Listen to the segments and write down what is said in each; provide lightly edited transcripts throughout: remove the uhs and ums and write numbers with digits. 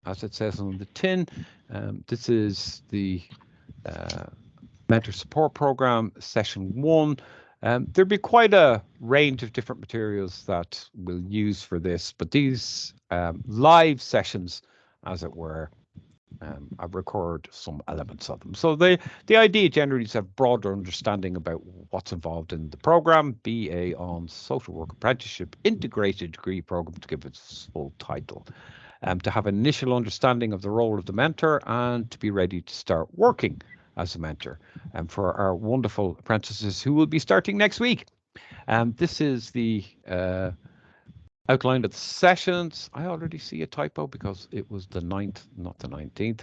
as it says on the tin. This is the uh, mentor support program, session 1. There'll be quite a range of different materials that we'll use for this, but these live sessions, as it were, I record some elements of them. So the idea generally is to have broader understanding about what's involved in the program, BA on Social Work Apprenticeship Integrated Degree Program, to give its full title, to have an initial understanding of the role of the mentor and to be ready to start working as a mentor, and for our wonderful apprentices who will be starting next week. This is the outline of the sessions. I already see a typo because it was the 9th, not the 19th.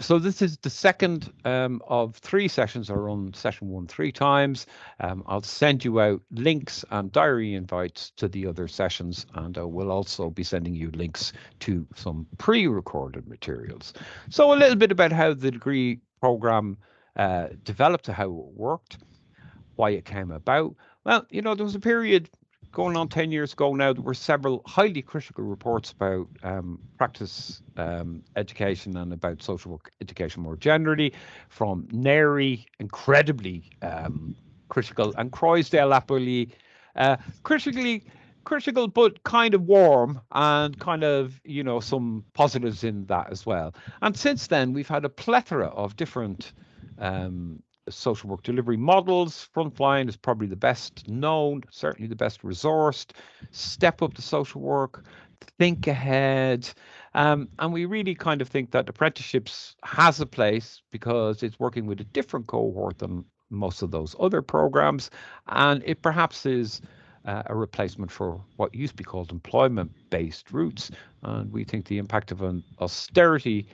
So this is the second of 3 sessions. I run session 1 3 times. I'll send you out links and diary invites to the other sessions, and I will also be sending you links to some pre-recorded materials. So a little bit about how the degree program developed, how it worked, why it came about. Well, there was a period going on 10 years ago now. There were several highly critical reports about practice education and about social work education more generally, from NARI, incredibly critical, and Croisdale Appley, critically critical but kind of warm, and kind of some positives in that as well. And since then we've had a plethora of different social work delivery models. Frontline is probably the best known, certainly the best resourced. Step Up to Social Work, Think Ahead. And we really kind of think that apprenticeships has a place because it's working with a different cohort than most of those other programs. And it perhaps is a replacement for what used to be called employment-based routes. And we think the impact of an austerity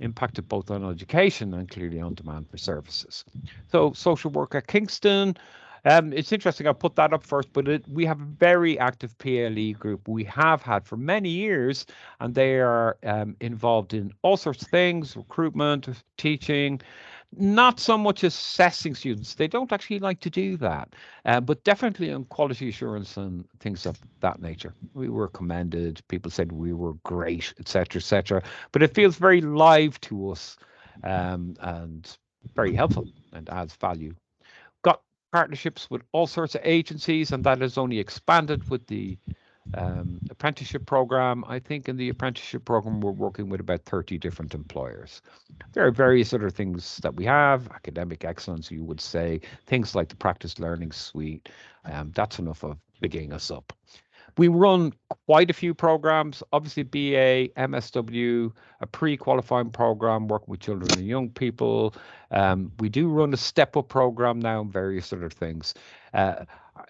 impacted both on education and clearly on demand for services. So social work at Kingston, it's interesting, I'll put that up first, but we have a very active PLE group we have had for many years, and they are involved in all sorts of things, recruitment, teaching, not so much assessing students. They don't actually like to do that, but definitely on quality assurance and things of that nature. We were commended. People said we were great, etc., etc. But it feels very live to us, and very helpful and adds value. Got partnerships with all sorts of agencies, and that has only expanded with the apprenticeship program. I think in the apprenticeship program, we're working with about 30 different employers. There are various other things that we have, academic excellence, you would say, things like the practice learning suite. That's enough of bigging us up. We run quite a few programs, obviously BA, MSW, a pre-qualifying program working with children and young people. We do run a step-up program now and various other things.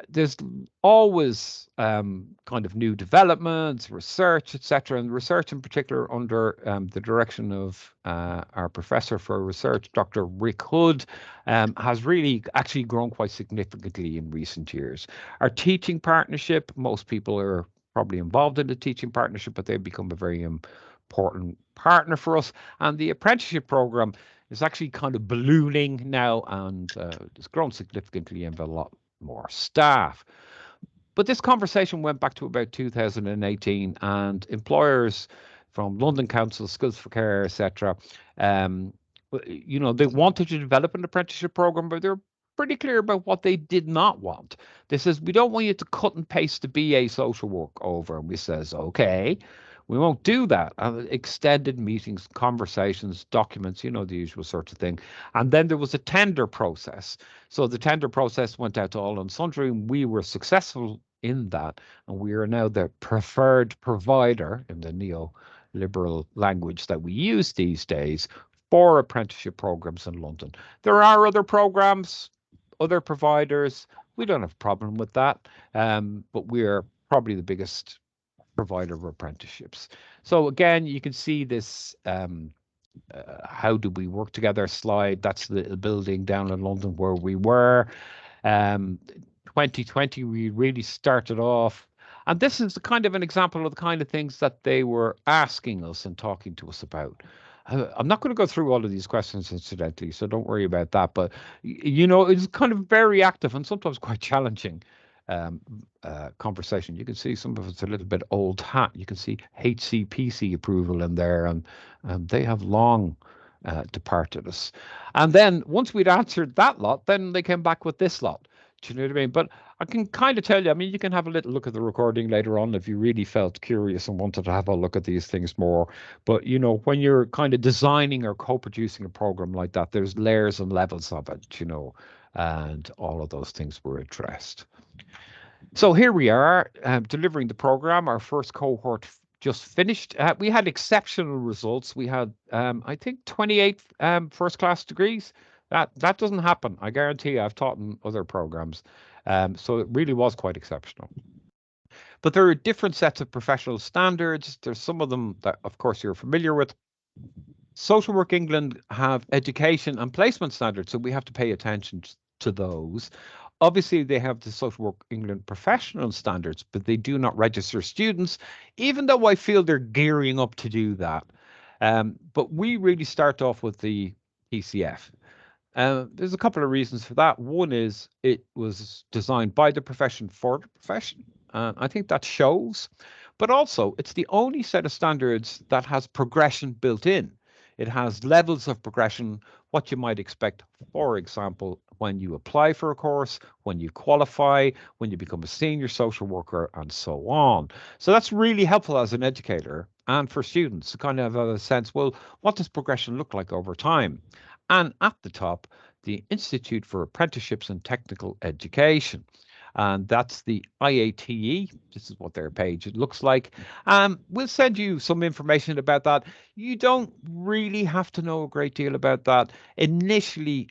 There's always kind of new developments, research, etc., and research in particular under the direction of our professor for research, Dr. Rick Hood, has really actually grown quite significantly in recent years. Our teaching partnership, most people are probably involved in the teaching partnership, but they've become a very important partner for us. And the apprenticeship program is actually kind of ballooning now, and it's grown significantly and a lot more staff. But this conversation went back to about 2018, and employers from London Council, Skills for Care, etc., they wanted to develop an apprenticeship program, but they're pretty clear about what they did not want. They says, we don't want you to cut and paste the BA social work over. And we says, okay, we won't do that. Extended meetings, conversations, documents, the usual sort of thing. And then there was a tender process. So the tender process went out to all and sundry, and we were successful in that. And we are now the preferred provider, in the neoliberal language that we use these days, for apprenticeship programs in London. There are other programs, other providers. We don't have a problem with that, but we're probably the biggest provider of apprenticeships. So again, you can see this how do we work together slide. That's the building down in London where we were. 2020, we really started off. And this is kind of an example of the kind of things that they were asking us and talking to us about. I'm not going to go through all of these questions, incidentally, so don't worry about that. But, it's kind of very active and sometimes quite challenging. conversation. You can see some of it's a little bit old hat. You can see HCPC approval in there, and they have long departed us. And then once we'd answered that lot, then they came back with this lot. Do you know what I mean? But I can kind of tell you, I mean, you can have a little look at the recording later on if you really felt curious and wanted to have a look at these things more. But, you know, when you're kind of designing or co-producing a program like that, there's layers and levels of it, you know, and all of those things were addressed. So here we are, delivering the program. Our first cohort just finished. We had exceptional results. We had, I think, 28 first-class degrees. That doesn't happen. I guarantee you, I've taught in other programs. So it really was quite exceptional. But there are different sets of professional standards. There's some of them that, of course, you're familiar with. Social Work England have education and placement standards, so we have to pay attention to those. Obviously, they have the Social Work England professional standards, but they do not register students, even though I feel they're gearing up to do that. But we really start off with the PCF. There's a couple of reasons for that. One is it was designed by the profession for the profession. I think that shows. But also, it's the only set of standards that has progression built in. It has levels of progression, what you might expect, for example, when you apply for a course, when you qualify, when you become a senior social worker, and so on. So that's really helpful as an educator and for students to kind of have a sense, well, what does progression look like over time? And at the top, the Institute for Apprenticeships and Technical Education. And that's the IATE. This is what their page it looks like. We'll send you some information about that. You don't really have to know a great deal about that. Initially,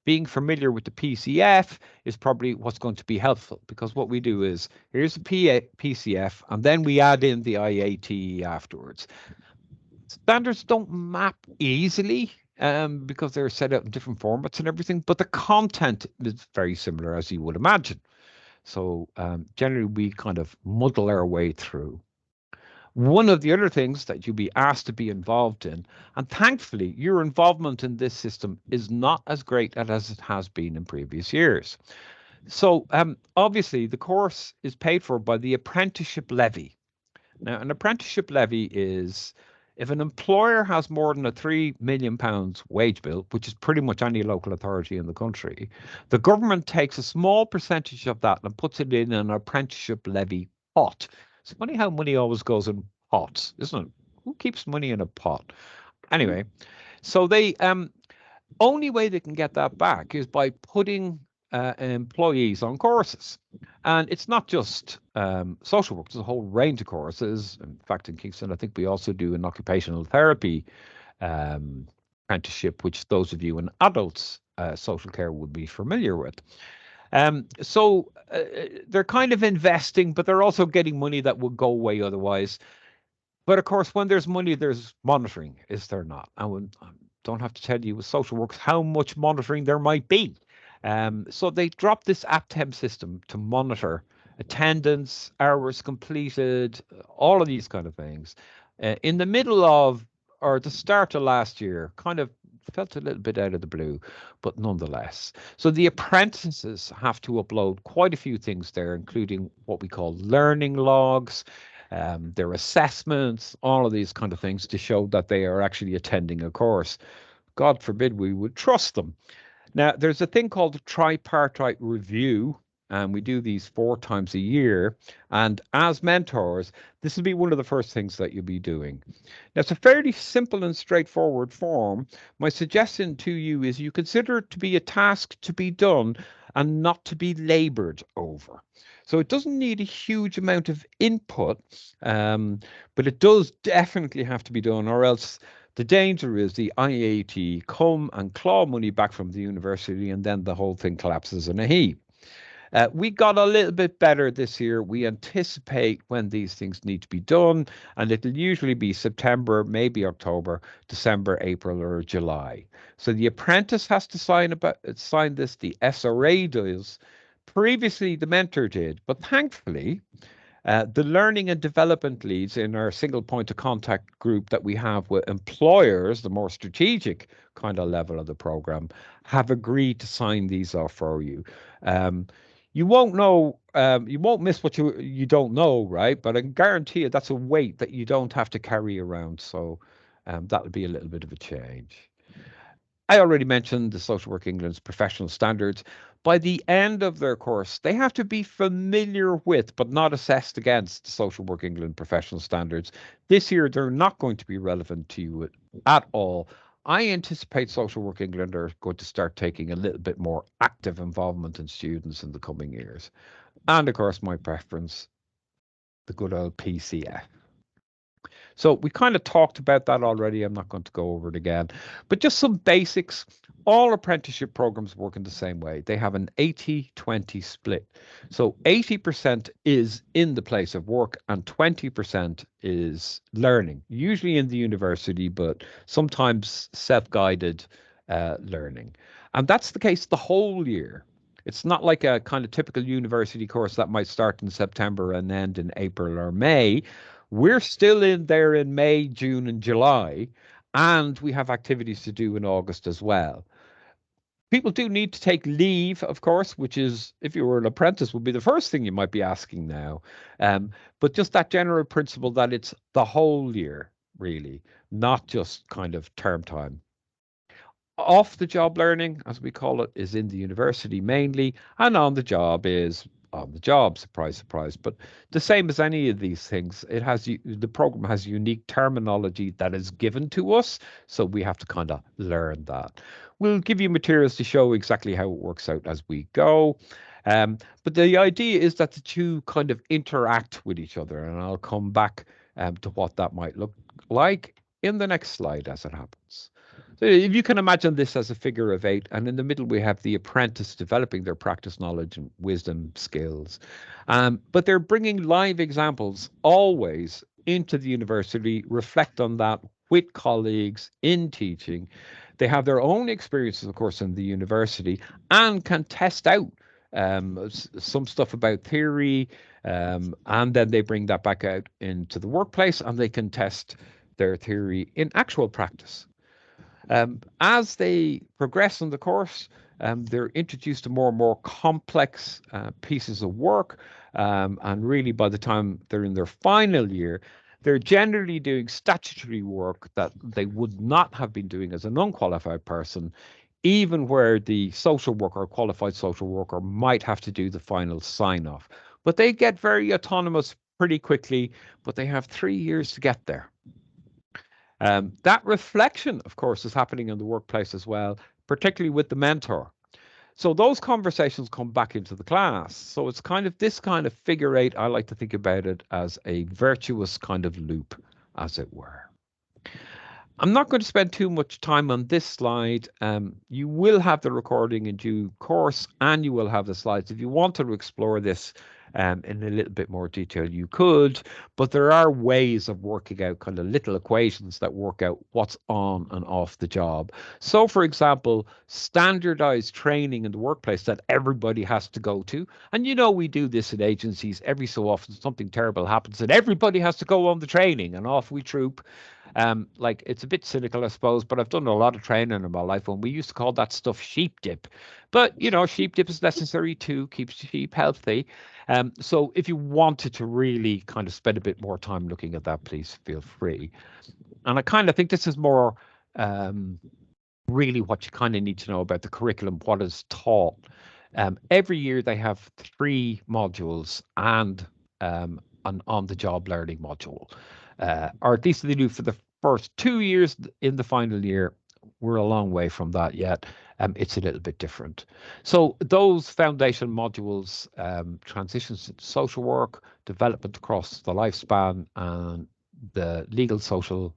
being familiar with the PCF is probably what's going to be helpful, because what we do is here's the PCF, and then we add in the IATE afterwards. Standards don't map easily because they're set out in different formats and everything, but the content is very similar, as you would imagine. So generally, we kind of muddle our way through. One of the other things that you'll be asked to be involved in, and thankfully, your involvement in this system is not as great as it has been in previous years. So obviously, the course is paid for by the apprenticeship levy. Now, an apprenticeship levy is if an employer has more than a £3 million wage bill, which is pretty much any local authority in the country, the government takes a small percentage of that and puts it in an apprenticeship levy pot. It's funny how money always goes in pots, isn't it? Who keeps money in a pot? Anyway, so they only way they can get that back is by putting employees on courses. And it's not just social work, there's a whole range of courses. In fact, in Kingston, I think we also do an occupational therapy apprenticeship, which those of you in adults social care would be familiar with. So they're kind of investing, but they're also getting money that would go away otherwise. But of course, when there's money, there's monitoring, is there not? And don't have to tell you with social works how much monitoring there might be. So they dropped this AppTemp system to monitor attendance, hours completed, all of these kind of things. In the middle of, or the start of last year, kind of felt a little bit out of the blue, but nonetheless. So the apprentices have to upload quite a few things there, including what we call learning logs, their assessments, all of these kind of things to show that they are actually attending a course. God forbid we would trust them. Now, there's a thing called a tripartite review, and we do these 4 times a year. And as mentors, this will be one of the first things that you'll be doing. Now, it's a fairly simple and straightforward form. My suggestion to you is you consider it to be a task to be done and not to be labored over. So it doesn't need a huge amount of input, but it does definitely have to be done, or else the danger is the IAT come and claw money back from the university, and then the whole thing collapses in a heap. We got a little bit better this year. We anticipate when these things need to be done, and it'll usually be September, maybe October, December, April, or July. So the apprentice has to sign this. The SRA does. Previously, the mentor did, but thankfully, the learning and development leads in our single point of contact group that we have with employers, the more strategic kind of level of the program, have agreed to sign these off for you. You won't know, you won't miss what you don't know, right? But I can guarantee you that's a weight that you don't have to carry around. So that would be a little bit of a change. I already mentioned the Social Work England's professional standards. By the end of their course, they have to be familiar with, but not assessed against, the Social Work England professional standards. This year, they're not going to be relevant to you at all. I anticipate Social Work England are going to start taking a little bit more active involvement in students in the coming years. And of course, my preference, the good old PCF. So we kind of talked about that already. I'm not going to go over it again, but just some basics. All apprenticeship programs work in the same way. They have an 80-20 split. So 80% is in the place of work and 20% is learning, usually in the university, but sometimes self-guided learning. And that's the case the whole year. It's not like a kind of typical university course that might start in September and end in April or May. We're still in there in May, June, and July, and we have activities to do in August as well. People do need to take leave, of course, which is, if you were an apprentice, would be the first thing you might be asking now. But just that general principle that it's the whole year, really, not just kind of term time. Off the job learning, as we call it, is in the university mainly, and on the job is on the job. Surprise, surprise. But the same as any of these things, it has the program has unique terminology that is given to us, so we have to kind of learn that. We'll give you materials to show exactly how it works out as we go. But the idea is that the two kind of interact with each other, and I'll come back to what that might look like in the next slide as it happens. So if you can imagine this as a figure of eight, and in the middle we have the apprentice developing their practice knowledge and wisdom skills. But they're bringing live examples always into the university, reflect on that with colleagues in teaching. They have their own experiences, of course, in the university and can test out some stuff about theory, and then they bring that back out into the workplace and they can test their theory in actual practice. As they progress in the course, they're introduced to more and more complex pieces of work. And really, by the time they're in their final year, they're generally doing statutory work that they would not have been doing as an unqualified person, even where the social worker or qualified social worker might have to do the final sign off. But they get very autonomous pretty quickly, but they have 3 years to get there. That reflection, of course, is happening in the workplace as well, particularly with the mentor. So those conversations come back into the class. So it's kind of this kind of figure eight. I like to think about it as a virtuous kind of loop, as it were. I'm not going to spend too much time on this slide. You will have the recording in due course, and you will have the slides. If you want to explore this in a little bit more detail, you could, but there are ways of working out kind of little equations that work out what's on and off the job. So, for example, standardized training in the workplace that everybody has to go to. And we do this in agencies every so often. Something terrible happens and everybody has to go on the training and off we troop. Like it's a bit cynical, I suppose, but I've done a lot of training in my life when we used to call that stuff sheep dip. But sheep dip is necessary too, keeps sheep healthy. So if you wanted to really kind of spend a bit more time looking at that, please feel free. And I kind of think this is more really what you kind of need to know about the curriculum, what is taught. Every year they have 3 modules and an on-the-job learning module, or at least they do for the first 2 years. In the final year, we're a long way from that yet. It's a little bit different. So those foundation modules, transitions into social work, development across the lifespan, and the legal, social,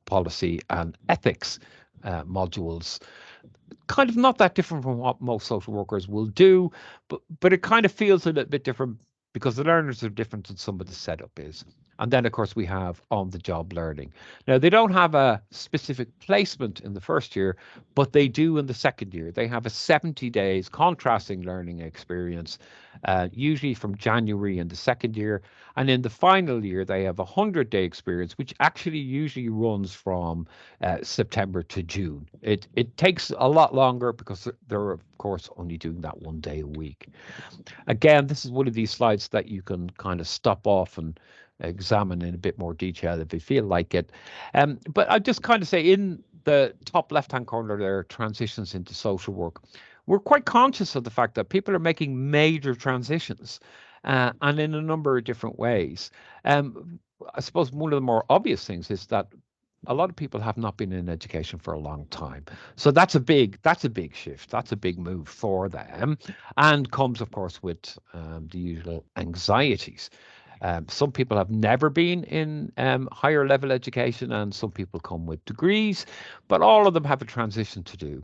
policy and ethics modules, kind of not that different from what most social workers will do, but it kind of feels a little bit different because the learners are different and some of the setup is. And then, of course, we have on-the-job learning. Now, they don't have a specific placement in the first year, but they do in the second year. They have a 70 days contrasting learning experience, usually from January in the second year. And in the final year, they have a 100-day experience, which actually usually runs from September to June. It takes a lot longer because they're, of course, only doing that 1 day a week. Again, this is one of these slides that you can kind of stop off and examine in a bit more detail if you feel like it. But I just kind of say in the top left-hand corner there, transitions into social work. We're quite conscious of the fact that people are making major transitions and in a number of different ways. I suppose one of the more obvious things is that a lot of people have not been in education for a long time. So that's a big shift. That's a big move for them, and comes, of course, with the usual anxieties. Some people have never been in higher level education, and some people come with degrees, but all of them have a transition to do.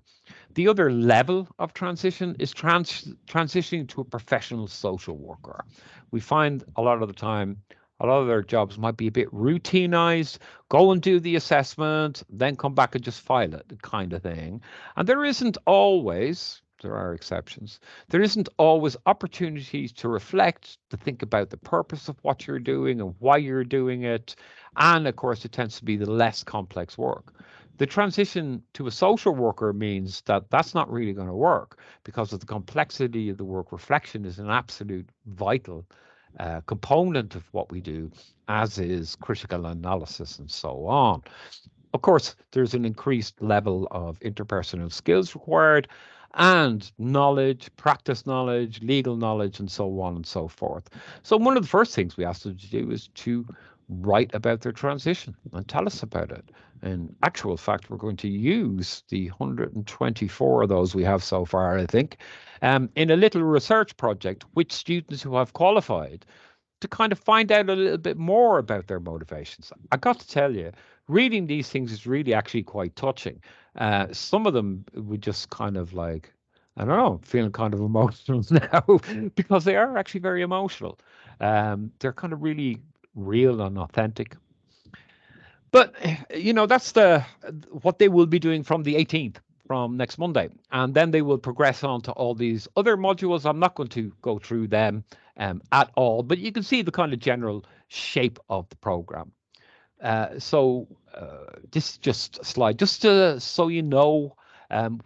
The other level of transition is transitioning to a professional social worker. We find a lot of the time, a lot of their jobs might be a bit routinized, go and do the assessment, then come back and just file it, kind of thing. And there isn't always, there are exceptions, there isn't always opportunities to reflect, to think about the purpose of what you're doing and why you're doing it. And of course, it tends to be the less complex work. The transition to a social worker means that that's not really going to work because of the complexity of the work. Reflection is an absolute vital component of what we do, as is critical analysis and so on. Of course, there's an increased level of interpersonal skills required and knowledge, practice knowledge, legal knowledge, and so on and so forth. So one of the first things we asked them to do is to write about their transition and tell us about it. In actual fact, we're going to use the 124 of those we have so far, I think, in a little research project with students who have qualified to kind of find out a little bit more about their motivations. I got to tell you, reading these things is really actually quite touching. Some of them would just kind of like, I don't know, feeling kind of emotional now because they are actually very emotional. They're kind of really real and authentic. But that's what they will be doing from the 18th, from next Monday, and then they will progress on to all these other modules. I'm not going to go through them at all, but you can see the kind of general shape of the program. So this is just a slide, just so you know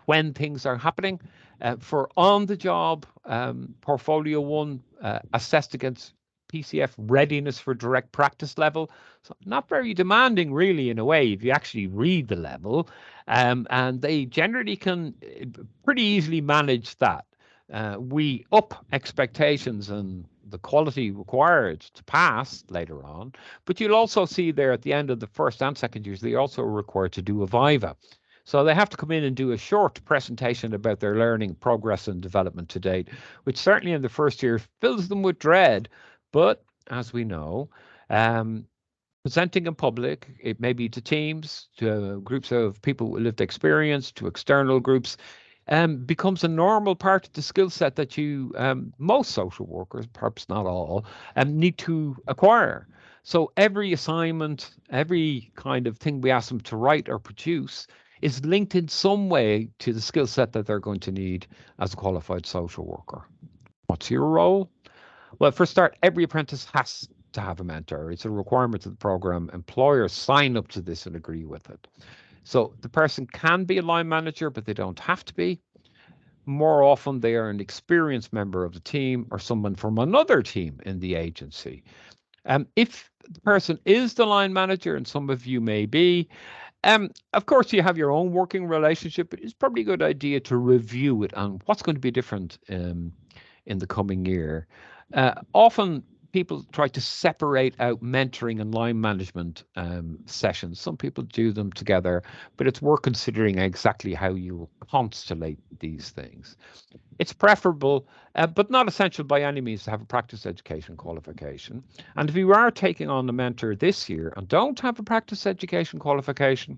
when things are happening. For on-the-job, Portfolio 1 assessed against PCF readiness for direct practice level. So not very demanding, really, in a way, if you actually read the level. And they generally can pretty easily manage that. We up expectations and the quality required to pass later on, but you'll also see there at the end of the first and second years, they also are required to do a Viva. So they have to come in and do a short presentation about their learning, progress, and development to date, which certainly in the first year fills them with dread. But as we know, presenting in public, it may be to teams, to groups of people with lived experience, to external groups, becomes a normal part of the skill set that you, most social workers, perhaps not all, need to acquire. So every assignment, every kind of thing we ask them to write or produce is linked in some way to the skill set that they're going to need as a qualified social worker. What's your role? Well, for a start, every apprentice has to have a mentor. It's a requirement of the program. Employers sign up to this and agree with it. So the person can be a line manager, but they don't have to be. More often, they are an experienced member of the team or someone from another team in the agency. If the person is the line manager, and some of you may be, of course, you have your own working relationship, but it's probably a good idea to review it and what's going to be different in the coming year. Often people try to separate out mentoring and line management sessions. Some people do them together, but it's worth considering exactly how you constellate these things. It's preferable, but not essential by any means, to have a practice education qualification. And if you are taking on a mentor this year and don't have a practice education qualification,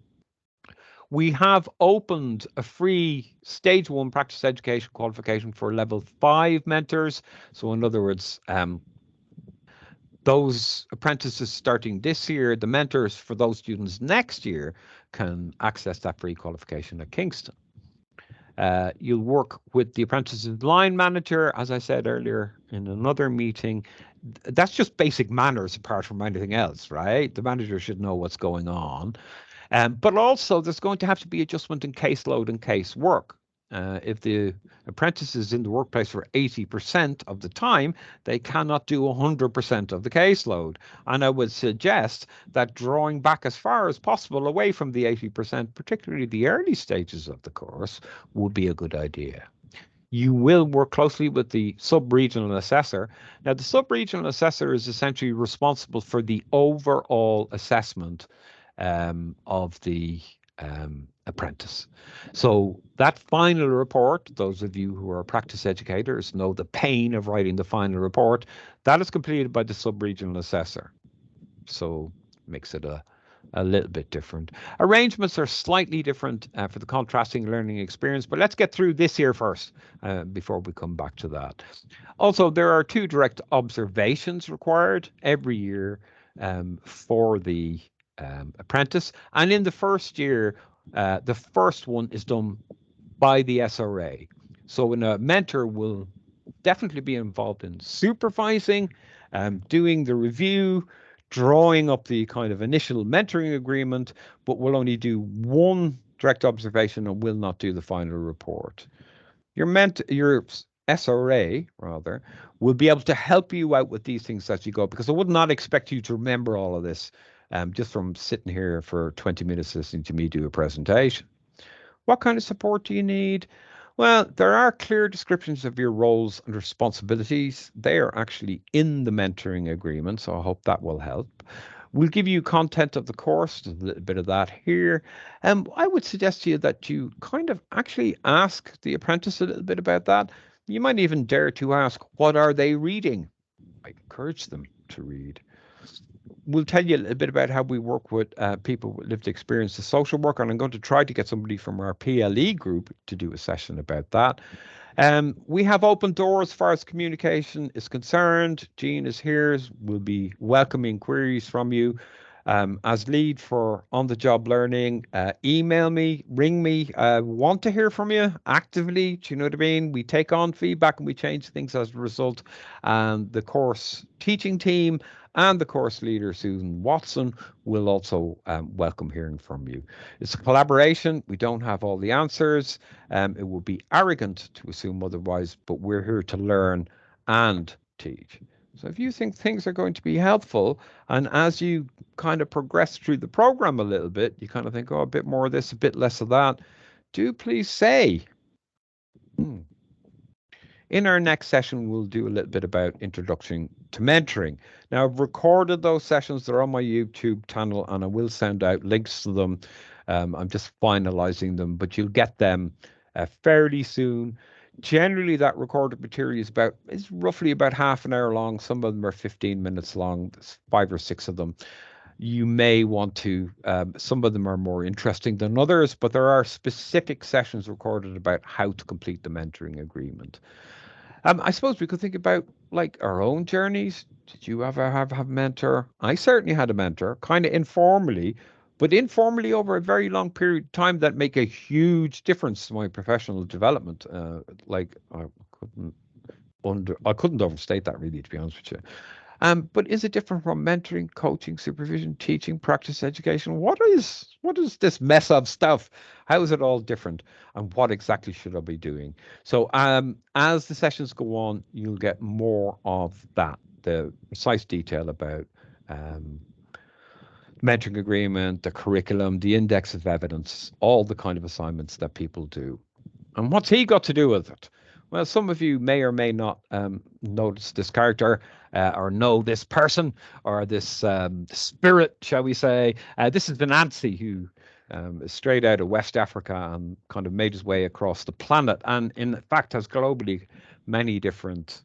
we have opened a free stage 1 practice education qualification for level 5 mentors. So in other words, those apprentices starting this year, the mentors for those students next year can access that free qualification at Kingston. You'll work with the apprentices line manager, as I said earlier in another meeting. That's just basic manners apart from anything else, right? The manager should know what's going on. But also, there's going to have to be adjustment in caseload and casework. If the apprentice is in the workplace for 80% of the time, they cannot do 100% of the caseload. And I would suggest that drawing back as far as possible away from the 80%, particularly the early stages of the course, would be a good idea. You will work closely with the sub-regional assessor. Now, the sub-regional assessor is essentially responsible for the overall assessment of the apprentice. So that final report, those of you who are practice educators know the pain of writing the final report, that is completed by the sub-regional assessor. So makes it a little bit different. Arrangements are slightly different for the contrasting learning experience, but let's get through this year first before we come back to that. Also, there are 2 direct observations required every year for the apprentice. And in the first year, the first one is done by the SRA. So when a mentor will definitely be involved in supervising, doing the review, drawing up the kind of initial mentoring agreement, but will only do 1 direct observation and will not do the final report. Your SRA, rather, will be able to help you out with these things as you go, because I would not expect you to remember all of this just from sitting here for 20 minutes listening to me do a presentation. What kind of support do you need? Well, there are clear descriptions of your roles and responsibilities. They are actually in the mentoring agreement, so I hope that will help. We'll give you content of the course, a little bit of that here. I would suggest to you that you kind of actually ask the apprentice a little bit about that. You might even dare to ask, what are they reading? I encourage them to read. We'll tell you a little bit about how we work with people with lived experience of social work, and I'm going to try to get somebody from our PLE group to do a session about that. We have open doors as far as communication is concerned. Jean is here. We'll be welcoming queries from you. As lead for on-the-job learning, email me, ring me. Want to hear from you actively. Do you know what I mean? We take on feedback and we change things as a result. And the course teaching team and the course leader, Susan Watson, will also welcome hearing from you. It's a collaboration. We don't have all the answers. It would be arrogant to assume otherwise, but we're here to learn and teach. So if you think things are going to be helpful, and as you kind of progress through the program a little bit, you kind of think, oh, a bit more of this, a bit less of that, do please say. In our next session, we'll do a little bit about introduction to mentoring. Now, I've recorded those sessions. They're on my YouTube channel, and I will send out links to them. I'm just finalizing them, but you'll get them fairly soon. Generally, that recorded material is roughly about half an hour long. Some of them are 15 minutes long. There's 5 or 6 of them. You may want to, some of them are more interesting than others, but there are specific sessions recorded about how to complete the mentoring agreement. I suppose we could think about like our own journeys. Did you ever have a mentor? I certainly had a mentor, kind of informally, but informally over a very long period of time that make a huge difference to my professional development. I couldn't overstate that really, to be honest with you. But is it different from mentoring, coaching, supervision, teaching, practice education? What is this mess of stuff? How is it all different? And what exactly should I be doing? So as the sessions go on, you'll get more of that, the precise detail about mentoring agreement, the curriculum, the index of evidence, all the kind of assignments that people do. And what's he got to do with it? Well, some of you may or may not notice this character or know this person or this spirit, shall we say. This is Venancy, who is straight out of West Africa and kind of made his way across the planet, and in fact has globally many different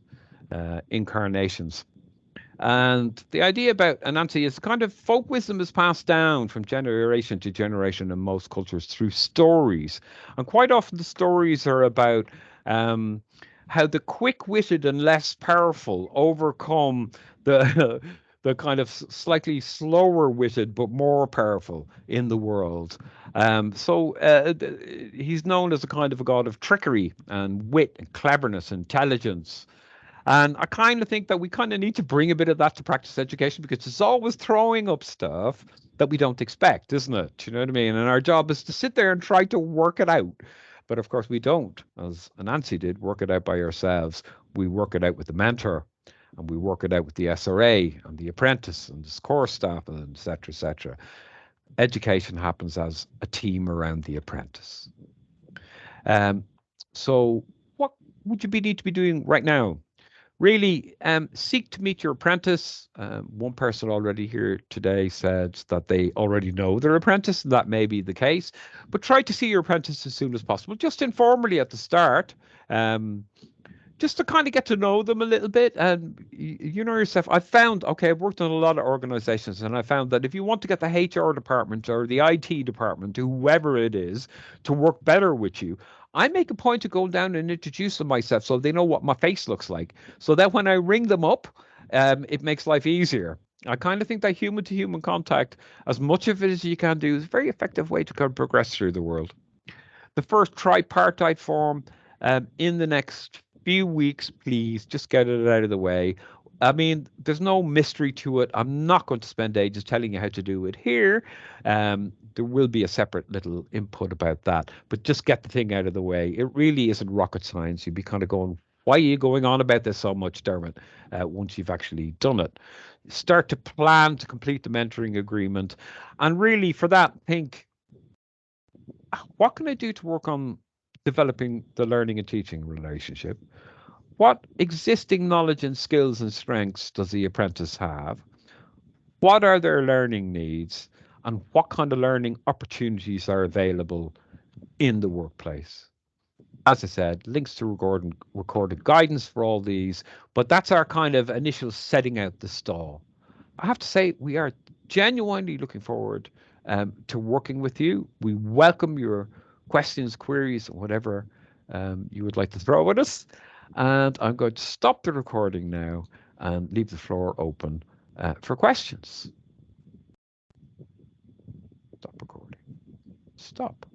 incarnations. And the idea about Anansi is kind of folk wisdom is passed down from generation to generation in most cultures through stories. And quite often the stories are about how the quick-witted and less powerful overcome the the kind of slightly slower witted but more powerful in the world. He's known as a kind of a god of trickery and wit and cleverness, intelligence. And I kind of think that we kind of need to bring a bit of that to practice education, because it's always throwing up stuff that we don't expect, isn't it? Do you know what I mean? And our job is to sit there and try to work it out. But of course, we don't, as Nancy did, work it out by ourselves. We work it out with the mentor, and we work it out with the SRA and the apprentice and the course staff, and et cetera, et cetera. Education happens as a team around the apprentice. So what would you need to be doing right now? Really seek to meet your apprentice. One person already here today said that they already know their apprentice, and that may be the case, but try to see your apprentice as soon as possible, just informally at the start, just to kind of get to know them a little bit. And you know yourself, I've found, okay, I've worked in a lot of organizations, and I found that if you want to get the HR department or the IT department, whoever it is, to work better with you, I make a point of going down and introducing myself so they know what my face looks like, so that when I ring them up, it makes life easier. I kind of think that human to human contact, as much of it as you can do, is a very effective way to kind of progress through the world. The first tripartite form, in the next few weeks, please just get it out of the way. I mean, there's no mystery to it. I'm not going to spend ages telling you how to do it here. There will be a separate little input about that, but just get the thing out of the way. It really isn't rocket science. You'd be kind of going, why are you going on about this so much, Dermot, once you've actually done it? Start to plan to complete the mentoring agreement. And really, for that, think, what can I do to work on developing the learning and teaching relationship? What existing knowledge and skills and strengths does the apprentice have? What are their learning needs? And what kind of learning opportunities are available in the workplace? As I said, links to recorded guidance for all these, but that's our kind of initial setting out the stall. I have to say, we are genuinely looking forward to working with you. We welcome your questions, queries, whatever you would like to throw at us. And I'm going to stop the recording now and leave the floor open for questions. Stop recording. Stop.